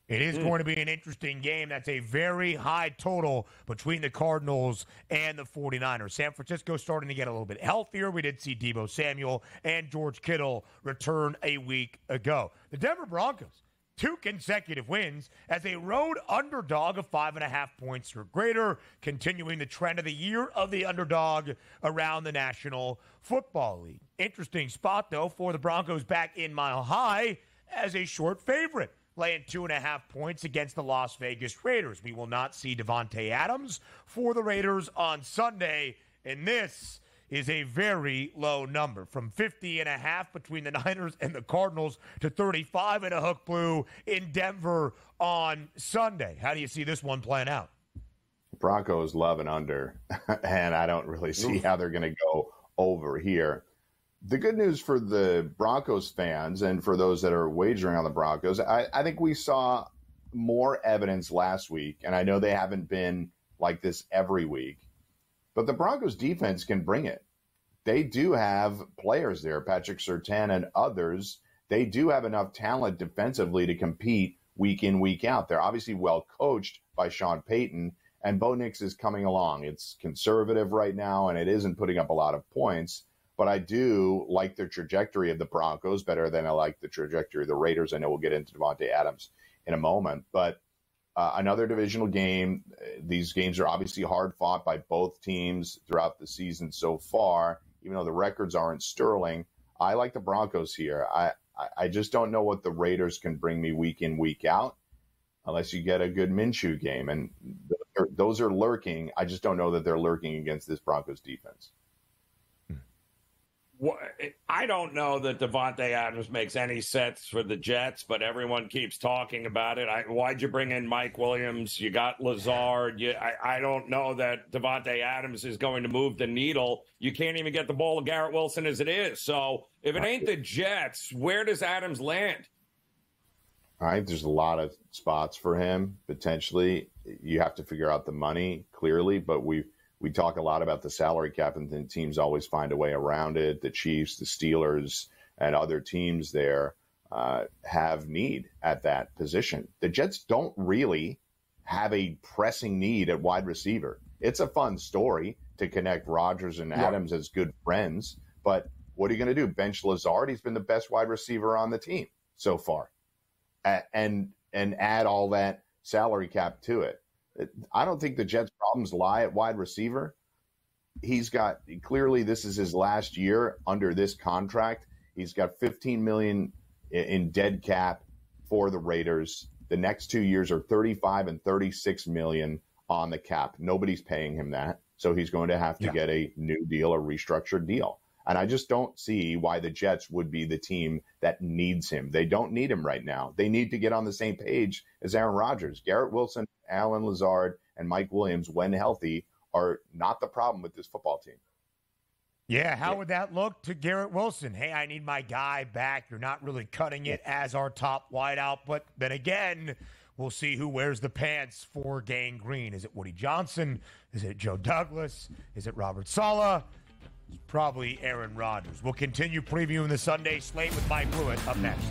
It is going to be an interesting game. That's a very high total between the Cardinals and the 49ers. San Francisco starting to get a little bit healthier. We did see Deebo Samuel and George Kittle return a week ago. The Denver Broncos, 2 consecutive wins as a road underdog of 5.5 points or greater, continuing the trend of the year of the underdog around the National Football League. Interesting spot, though, for the Broncos back in Mile High as a short favorite, laying 2.5 points against the Las Vegas Raiders. We will not see Devontae Adams for the Raiders on Sunday, and this is a very low number, from 50.5 between the Niners and the Cardinals to 35 in a hook, Blue, in Denver on Sunday. How do you see this one playing out? Broncos love an under, and I don't really see how they're going to go over here. The good news for the Broncos fans and for those that are wagering on the Broncos, I think we saw more evidence last week, and I know they haven't been like this every week, but the Broncos defense can bring it. They do have players there, Patrick Surtain and others. They do have enough talent defensively to compete week in, week out. They're obviously well coached by Sean Payton, and Bo Nix is coming along. It's conservative right now, and it isn't putting up a lot of points. but I do like the trajectory of the Broncos better than I like the trajectory of the Raiders. I know we'll get into Devontae Adams in a moment, but another divisional game. These games are obviously hard fought by both teams throughout the season so far, even though the records aren't sterling. I like the Broncos here. I just don't know what the Raiders can bring me week in, week out, unless you get a good Minshew game. And those are lurking. I just don't know that they're lurking against this Broncos defense. I don't know that Devontae Adams makes any sense for the Jets, but everyone keeps talking about it. Why'd you bring in Mike Williams? You got Lazard. I don't know that Devontae Adams is going to move the needle. You can't even get the ball to Garrett Wilson as it is. So if it ain't the Jets, where does Adams land? All right, there's a lot of spots for him, potentially. You have to figure out the money, clearly, but we talk a lot about the salary cap, and then teams always find a way around it. The Chiefs, the Steelers, and other teams there have need at that position. The Jets don't really have a pressing need at wide receiver. It's a fun story to connect Rodgers and Adams as good friends, but what are you going to do? Bench Lazard? He's been the best wide receiver on the team so far, and add all that salary cap to it. I don't think the Jets' problems lie at wide receiver. He's got, clearly this is his last year under this contract. He's got $15 million in dead cap for the Raiders. The next 2 years are $35 and $36 million on the cap. Nobody's paying him that. So he's going to have to get a new deal, a restructured deal. And I just don't see why the Jets would be the team that needs him. They don't need him right now. They need to get on the same page as Aaron Rodgers. Garrett Wilson, Allen Lazard, and Mike Williams, when healthy, are not the problem with this football team. Yeah, how would that look to Garrett Wilson? Hey, I need my guy back. You're not really cutting it as our top wideout. But then again, we'll see who wears the pants for Gang Green. Is it Woody Johnson? Is it Joe Douglas? Is it Robert Saleh? It's probably Aaron Rodgers. We'll continue previewing the Sunday slate with Mike Blewitt up next.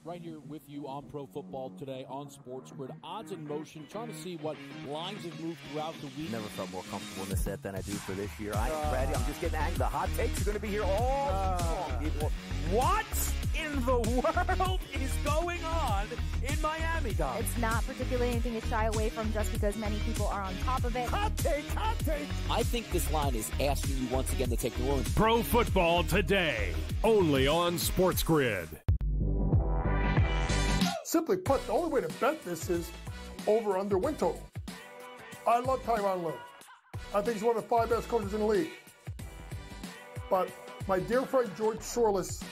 Right here with you on Pro Football Today on SportsGrid. Odds in motion, trying to see what lines have moved throughout the week. Never felt more comfortable in the set than I do for this year. Brady, I'm just getting angry. The hot takes are going to be here all long, people. What in the world is going on in Miami, Dom? It's not particularly anything to shy away from just because many people are on top of it. Hot take, hot take. I think this line is asking you once again to take New Orleans. Pro Football Today, only on SportsGrid. Simply put, the only way to bet this is over under win total. I love Tyronn Lue. I think he's one of the 5 best coaches in the league. But my dear friend George Sorless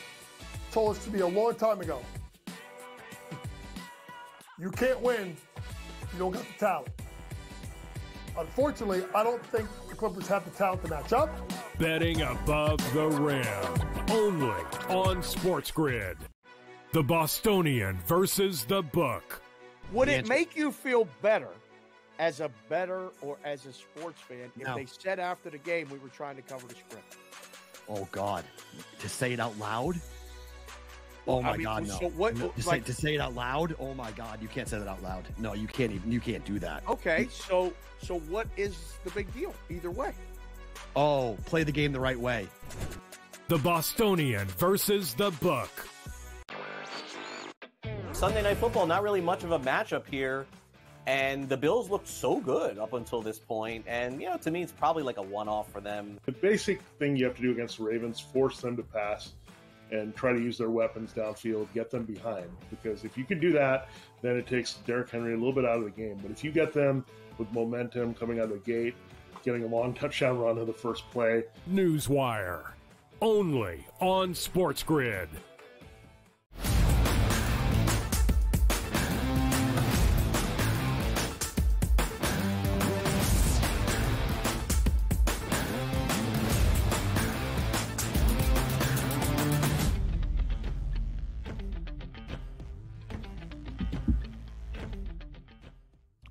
told us to me a long time ago, you can't win if you don't got the talent. Unfortunately, I don't think the Clippers have the talent to match up. Betting above the rim, only on SportsGrid. The Bostonian versus the Book. Would it make you feel better as a bettor or as a sports fan if they said after the game we were trying to cover the spread? Oh, God. To say it out loud? Oh, my God, no. So what, to say it out loud? Oh, my God. You can't say that out loud. No, you can't do that. Okay, so what is the big deal either way? Oh, play the game the right way. The Bostonian versus the Book. Sunday Night Football, not really much of a matchup here. And the Bills looked so good up until this point. And, to me, it's probably like a one-off for them. The basic thing you have to do against the Ravens, force them to pass and try to use their weapons downfield, get them behind. Because if you can do that, then it takes Derrick Henry a little bit out of the game. But if you get them with momentum coming out of the gate, getting a long touchdown run to the first play. Newswire, only on SportsGrid.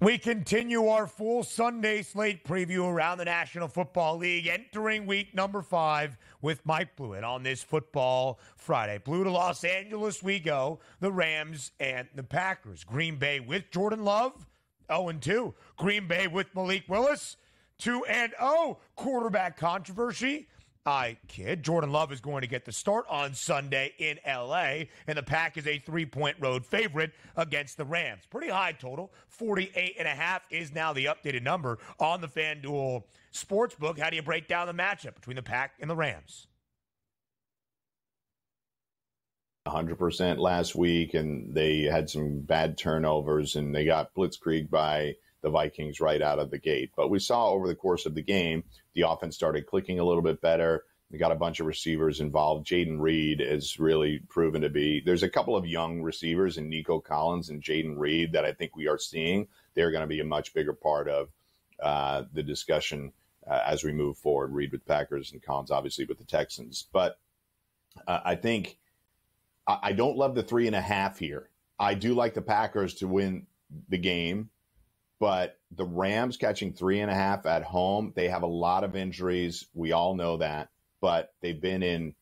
We continue our full Sunday slate preview around the National Football League, entering week number 5 with Mike Blewitt on this Football Friday. Blue to Los Angeles we go, the Rams and the Packers. Green Bay with Jordan Love, 0-2. Green Bay with Malik Willis, 2-0. Quarterback controversy. I kid. Jordan Love is going to get the start on Sunday in L.A., and the Pack is a 3-point road favorite against the Rams. Pretty high total. 48.5 is now the updated number on the FanDuel Sportsbook. How do you break down the matchup between the Pack and the Rams? 100% last week, and they had some bad turnovers, and they got blitzkrieg by the Vikings right out of the gate. But we saw over the course of the game, the offense started clicking a little bit better. They got a bunch of receivers involved. Jaden Reed has really proven to be – there's a couple of young receivers in Nico Collins and Jaden Reed that I think we are seeing. They're going to be a much bigger part of the discussion as we move forward. Reed with Packers and Collins obviously with the Texans. But I think I don't love the 3.5 here. I do like the Packers to win the game. But the Rams catching 3.5 at home, they have a lot of injuries. We all know that. But they've been in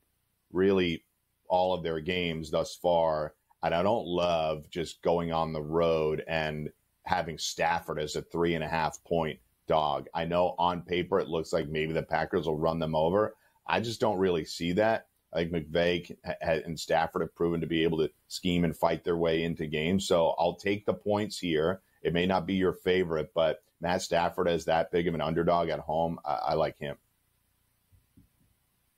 really all of their games thus far. And I don't love just going on the road and having Stafford as a 3.5-point dog. I know on paper it looks like maybe the Packers will run them over. I just don't really see that. I think McVay and Stafford have proven to be able to scheme and fight their way into games. So I'll take the points here. It may not be your favorite, but Matt Stafford as that big of an underdog at home, I like him.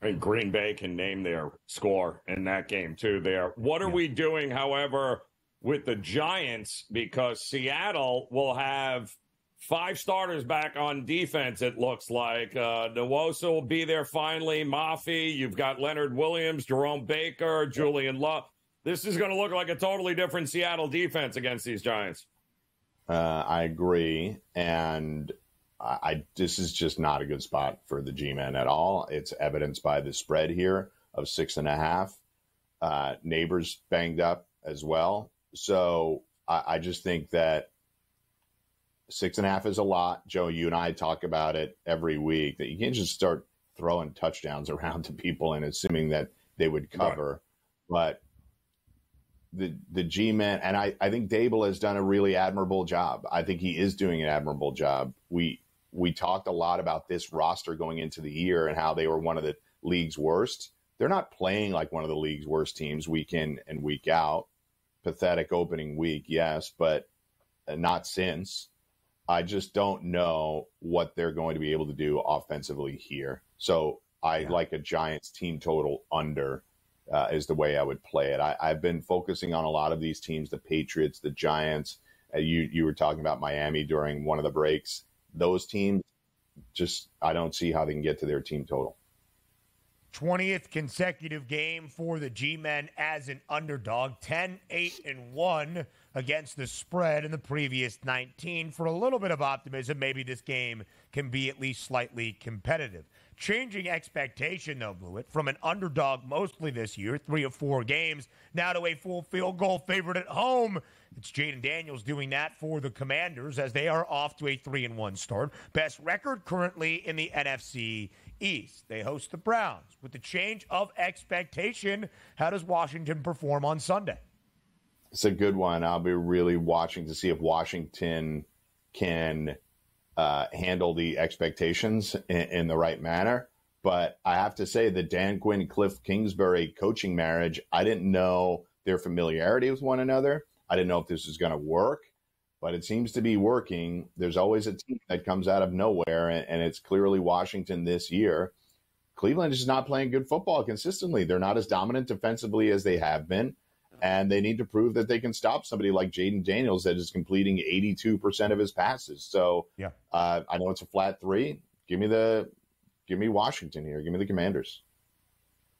I think Green Bay can name their score in that game, too, there. What are we doing, however, with the Giants? Because Seattle will have 5 starters back on defense, it looks like. Nwosu will be there finally. Mafi, you've got Leonard Williams, Jerome Baker, Julian Love. This is going to look like a totally different Seattle defense against these Giants. I agree, and this is just not a good spot for the G-Men at all. It's evidenced by the spread here of 6.5. Neighbors banged up as well, so I just think that 6.5 is a lot. Joe, you and I talk about it every week, that you can't just start throwing touchdowns around to people and assuming that they would cover, but the G-Men, and I think Dable has done a really admirable job. I think he is doing an admirable job. We talked a lot about this roster going into the year and how they were one of the league's worst. They're not playing like one of the league's worst teams week in and week out. Pathetic opening week, yes, but not since. I just don't know what they're going to be able to do offensively here. So I like a Giants team total under. Is the way I would play it. I've been focusing on a lot of these teams, the Patriots, the Giants. You were talking about Miami during one of the breaks. Those teams, just I don't see how they can get to their team total. 20th consecutive game for the G-Men as an underdog. 10-8-1 against the spread in the previous 19. For a little bit of optimism, maybe this game can be at least slightly competitive. Changing expectation, though, Blewitt, from an underdog mostly this year, 3 of 4 games, now to a full field goal favorite at home. It's Jaden Daniels doing that for the Commanders as they are off to a 3-1 start. Best record currently in the NFC East. They host the Browns. With the change of expectation, how does Washington perform on Sunday? It's a good one. I'll be really watching to see if Washington can handle the expectations in the right manner. But I have to say the Dan Quinn, Cliff Kingsbury coaching marriage, I didn't know their familiarity with one another. I didn't know if this was going to work, but it seems to be working. There's always a team that comes out of nowhere, and it's clearly Washington this year. Cleveland is not playing good football consistently. They're not as dominant defensively as they have been. And they need to prove that they can stop somebody like Jaden Daniels that is completing 82% of his passes. So I know it's a flat 3. Give me Washington here. Give me the Commanders.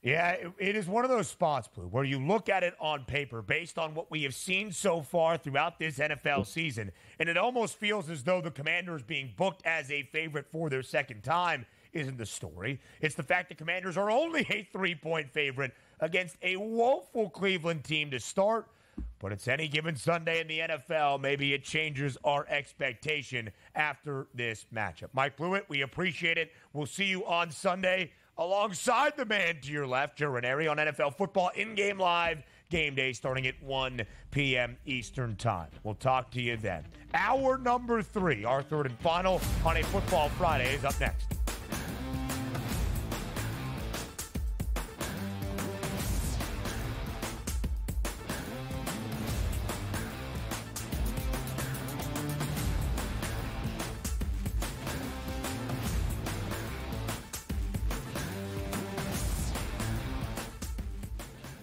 Yeah, it is one of those spots, Blue, where you look at it on paper based on what we have seen so far throughout this NFL season, and it almost feels as though the Commanders being booked as a favorite for their second time isn't the story. It's the fact the Commanders are only a 3-point favorite against a woeful Cleveland team to start. But it's any given Sunday in the NFL. Maybe it changes our expectation after this matchup. Mike Blewitt, we appreciate it. We'll see you on Sunday alongside the man to your left, Joe Ranieri, on NFL Football In-Game Live game day starting at 1 p.m. Eastern Time. We'll talk to you then. Hour number 3, our third and final on a Football Friday, is up next.